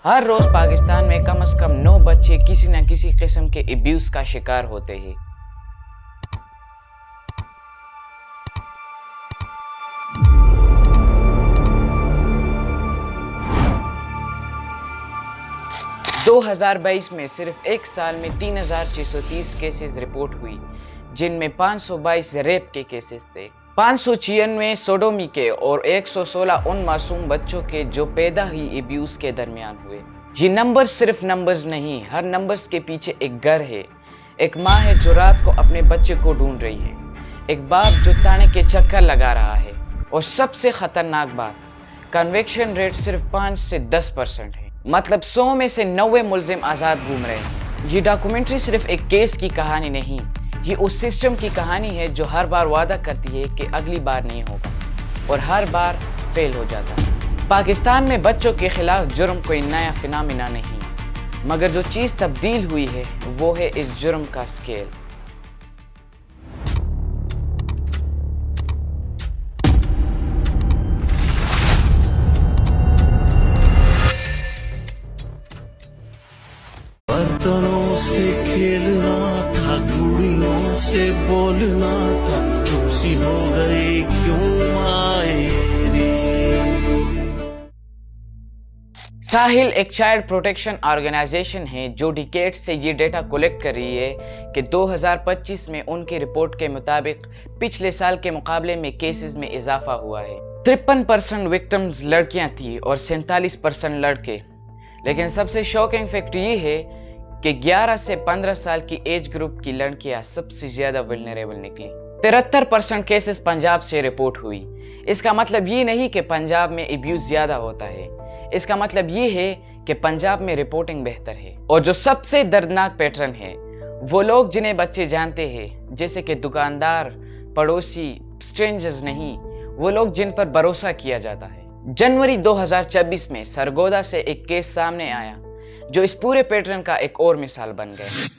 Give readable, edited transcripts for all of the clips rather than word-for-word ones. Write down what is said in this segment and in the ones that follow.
ہر روز پاکستان میں کم از کم 9 بچے کسی نہ کسی قسم کے ابیوز کا شکار ہوتے ہیں۔ 2022 میں صرف ایک سال میں 3630 کیسز رپورٹ ہوئی، جن میں 522 ریپ کے کیسز تھے، 596 سوڈومی کے اور 116 ان معصوم بچوں کے جو پیدا ہی ابیوز کے درمیان ہوئے۔ یہ نمبر صرف نمبرز نہیں، ہر نمبرز کے پیچھے ایک گھر ہے، ایک ماں ہے جو رات کو اپنے بچے کو ڈھونڈ رہی ہے، ایک باپ جو تانے کے چکر لگا رہا ہے، اور سب سے خطرناک بات، کنوکشن ریٹ صرف 5 سے 10% ہے، مطلب 100 میں سے 90 ملزم آزاد گھوم رہے ہیں۔ یہ ڈاکومنٹری صرف ایک کیس کی کہانی نہیں، یہ اس سسٹم کی کہانی ہے جو ہر بار وعدہ کرتی ہے کہ اگلی بار نہیں ہوگا، اور ہر بار فیل ہو جاتا ہے۔ پاکستان میں بچوں کے خلاف جرم کوئی نیا فنامنا نہیں، مگر جو چیز تبدیل ہوئی ہے وہ ہے اس جرم کا سکیل۔ برتنوں سے کھیلنا تھا، گڑیوں سے بولنا تھا، چپ سی ہو گئی کیوں مائری۔ ساحل ایک چائلڈ پروٹیکشن آرگنائزیشن ہے جو ڈیکیڈ سے یہ ڈیٹا کولیکٹ کر رہی ہے کہ 2025 میں ان کی رپورٹ کے مطابق پچھلے سال کے مقابلے میں کیسز میں اضافہ ہوا ہے۔ 53% وکٹمز لڑکیاں تھیں اور 47% لڑکے، لیکن سب سے شاکنگ فیکٹ یہ ہے کہ 11 سے 15 سال کی ایج گروپ کی لڑکیاں سب سے زیادہ ولنریبل نکلی۔ 73% کیسز پنجاب سے رپورٹ ہوئی۔ اس کا مطلب یہ نہیں کہ پنجاب میں ابیوز زیادہ ہوتا ہے، اس کا مطلب یہ ہے کہ پنجاب میں رپورٹنگ بہتر ہے۔ اور جو سب سے دردناک پیٹرن ہے، وہ لوگ جنہیں بچے جانتے ہیں، جیسے کہ دکاندار، پڑوسی، اسٹرینجرز نہیں، وہ لوگ جن پر بھروسہ کیا جاتا ہے۔ جنوری 2024 میں سرگودا سے ایک کیس سامنے آیا جو اس پورے پیٹرن کا ایک اور مثال بن گیا۔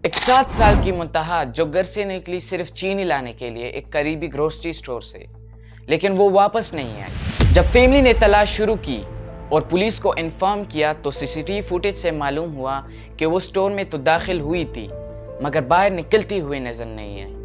ایک 7 سال کی منتہا جو گھر سے نکلی صرف چینی لانے کے لیے ایک قریبی گروسری سٹور سے، لیکن وہ واپس نہیں آئی۔ جب فیملی نے تلاش شروع کی اور پولیس کو انفارم کیا تو CCTV فوٹیج سے معلوم ہوا کہ وہ سٹور میں تو داخل ہوئی تھی مگر باہر نکلتی ہوئی نظر نہیں آئی۔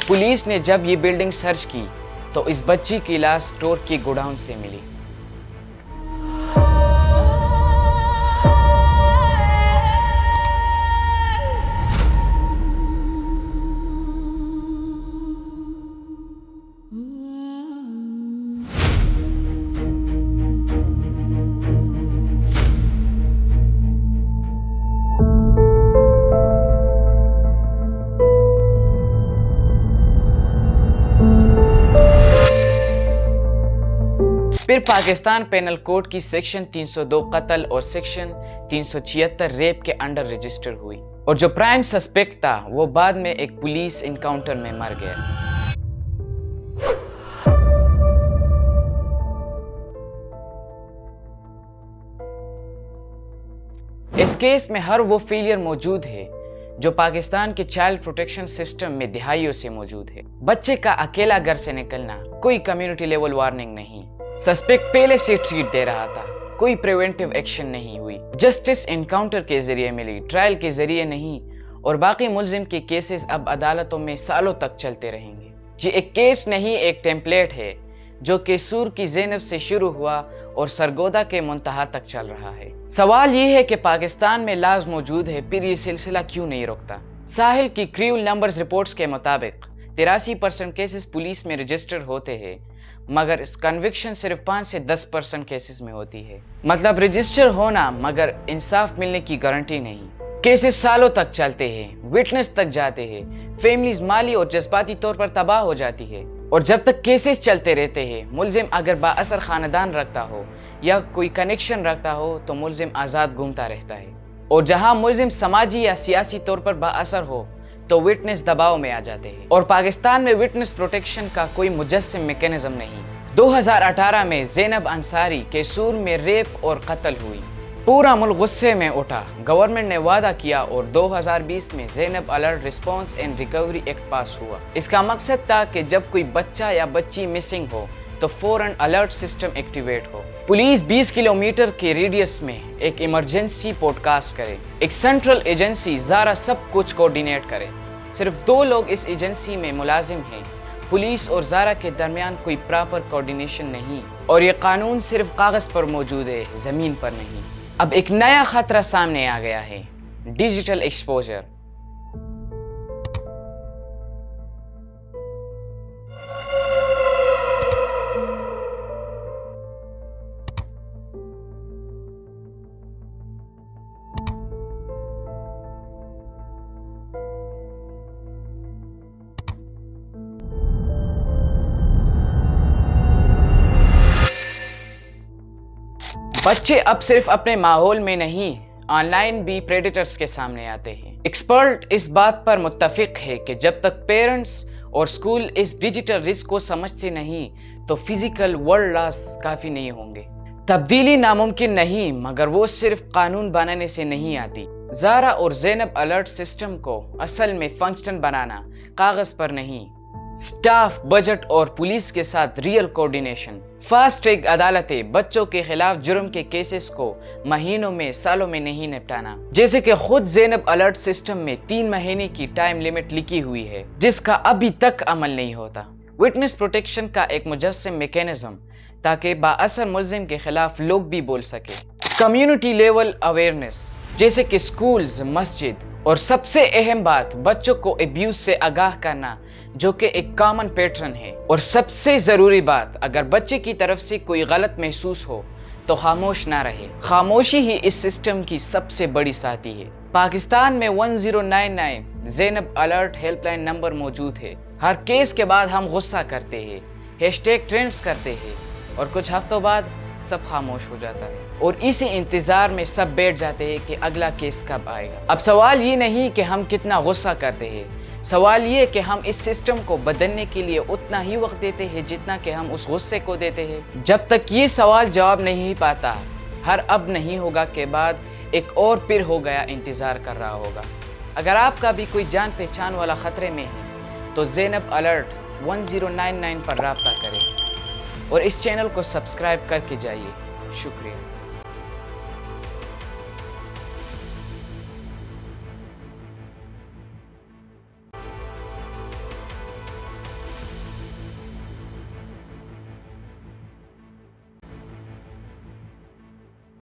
پولیس نے جب یہ بلڈنگ سرچ کی تو اس بچی کی لاش سٹور کی گوڈاؤن سے ملی۔ پھر پاکستان پینل کوڈ کی سیکشن 302 قتل اور سیکشن 376 ریپ کے انڈر رجسٹر ہوئی، اور جو پرائم سسپیکٹ تھا وہ بعد میں ایک پولیس انکاؤنٹر میں مر گیا۔ اس کیس میں ہر وہ فیلئر موجود ہے جو پاکستان کے چائلڈ پروٹیکشن سسٹم میں دہائیوں سے موجود ہے۔ بچے کا اکیلا گھر سے نکلنا، کوئی کمیونٹی لیول وارننگ نہیں، سسپیکٹ پہلے سے ٹریٹ دے رہا تھا، کوئی پریونٹیو ایکشن نہیں ہوئی، جسٹس انکاؤنٹر کے ذریعے ملی، ٹرائل کے ذریعے نہیں، اور باقی ملزم کے کیسز اب عدالتوں میں سالوں تک چلتے رہیں گے۔ یہ ایک کیس نہیں، ایک ٹیمپلیٹ ہے جو قصور کی زینب سے شروع ہوا اور سرگودا کے منتہا تک چل رہا ہے۔ سوال یہ ہے کہ پاکستان میں لاز موجود ہے، پھر یہ سلسلہ کیوں نہیں رکتا؟ ساحل کی کریول نمبرز رپورٹس کے مطابق 83% کیسز پولیس میں رجسٹر ہوتے ہیں، مگر اس کنوکشن صرف 5 سے 10% کیسز میں ہوتی ہے۔ مطلب رجسٹر ہونا مگر انصاف ملنے کی گارنٹی نہیں۔ کیسز سالوں تک چلتے ہیں، وٹنس تک جاتے ہیں، فیملیز مالی اور جذباتی طور پر تباہ ہو جاتی ہے، اور جب تک کیسز چلتے رہتے ہیں، ملزم اگر با اثر خاندان رکھتا ہو یا کوئی کنیکشن رکھتا ہو تو ملزم آزاد گھومتا رہتا ہے، اور جہاں ملزم سماجی یا سیاسی طور پر با اثر ہو تو وٹنس دباؤ میں آ جاتے ہیں، اور پاکستان میں وٹنس پروٹیکشن کا کوئی مجسم میکینزم نہیں۔ 2018 میں زینب انصاری قصور میں ریپ اور قتل ہوئی، پورا ملک غصے میں اٹھا، گورنمنٹ نے وعدہ کیا اور 2020 میں Zainab alert response and recovery act pass ہوا۔ اس کا مقصد تھا کہ جب کوئی بچہ یا بچی مسنگ ہو تو فوراً الرٹ سسٹم ایکٹیویٹ ہو، پولیس 20 کلومیٹر کے ریڈیس میں ایک ایمرجنسی پوڈ کاسٹ کرے، ایک سینٹرل ایجنسی زارا سب کچھ کوارڈینیٹ کرے۔ صرف 2 لوگ اس ایجنسی میں ملازم ہیں، پولیس اور زارا کے درمیان کوئی پراپر کوارڈینیشن نہیں، اور یہ قانون صرف کاغذ پر موجود ہے، زمین پر نہیں۔ اب ایک نیا خطرہ سامنے آ گیا ہے، ڈیجیٹل ایکسپوجر۔ بچے اب صرف اپنے ماحول میں نہیں، آن لائن بھی پریڈیٹرز کے سامنے آتے ہیں۔ ایکسپرٹ اس بات پر متفق ہے کہ جب تک پیرنٹس اور اسکول اس ڈیجیٹل رسک کو سمجھتے نہیں تو فزیکل ورلڈ لاس کافی نہیں ہوں گے۔ تبدیلی ناممکن نہیں، مگر وہ صرف قانون بنانے سے نہیں آتی۔ زارا اور زینب الرٹ سسٹم کو اصل میں فنکشن بنانا، کاغذ پر نہیں، سٹاف، بجٹ اور پولیس کے ساتھ ریئل کوارڈینیشن۔ فاسٹ ٹریک عدالتیں بچوں کے خلاف جرم کے کیسز کو مہینوں میں، سالوں میں نہیں نپٹانا، جیسے کہ خود زینب الرٹ سسٹم میں 3 مہینے کی ٹائم لیمٹ لکھی ہوئی ہے جس کا ابھی تک عمل نہیں ہوتا۔ وٹنس پروٹیکشن کا ایک مجسم میکینزم تاکہ با اثر ملزم کے خلاف لوگ بھی بول سکے۔ کمیونٹی لیول اویئرنیس جیسے کہ سکولز، مسجد، اور سب سے اہم بات بچوں کو ابیوز سے آگاہ کرنا جو کہ ایک کامن پیٹرن ہے، اور سب سے ضروری بات اگر بچے کی طرف سے کوئی غلط محسوس ہو تو خاموش نہ رہے۔ خاموشی ہی اس سسٹم کی سب سے بڑی ساتھی ہے۔ پاکستان میں 1099 زینب الرٹ ہیلپ لائن نمبر موجود ہے۔ ہر کیس کے بعد ہم غصہ کرتے ہیں، ہیشٹیگ ٹرینڈز کرتے ہیں، اور کچھ ہفتوں بعد سب خاموش ہو جاتا ہے، اور اسی انتظار میں سب بیٹھ جاتے ہیں کہ اگلا کیس کب آئے گا۔ اب سوال یہ نہیں کہ ہم کتنا غصہ کرتے ہیں، سوال یہ کہ ہم اس سسٹم کو بدلنے کے لیے اتنا ہی وقت دیتے ہیں جتنا کہ ہم اس غصے کو دیتے ہیں۔ جب تک یہ سوال جواب نہیں پاتا، ہر اب نہیں ہوگا کے بعد ایک اور پھر ہو گیا انتظار کر رہا ہوگا۔ اگر آپ کا بھی کوئی جان پہچان والا خطرے میں ہے تو زینب الرٹ 1099 پر رابطہ کریں، اور اس چینل کو سبسکرائب کر کے جائیے۔ شکریہ۔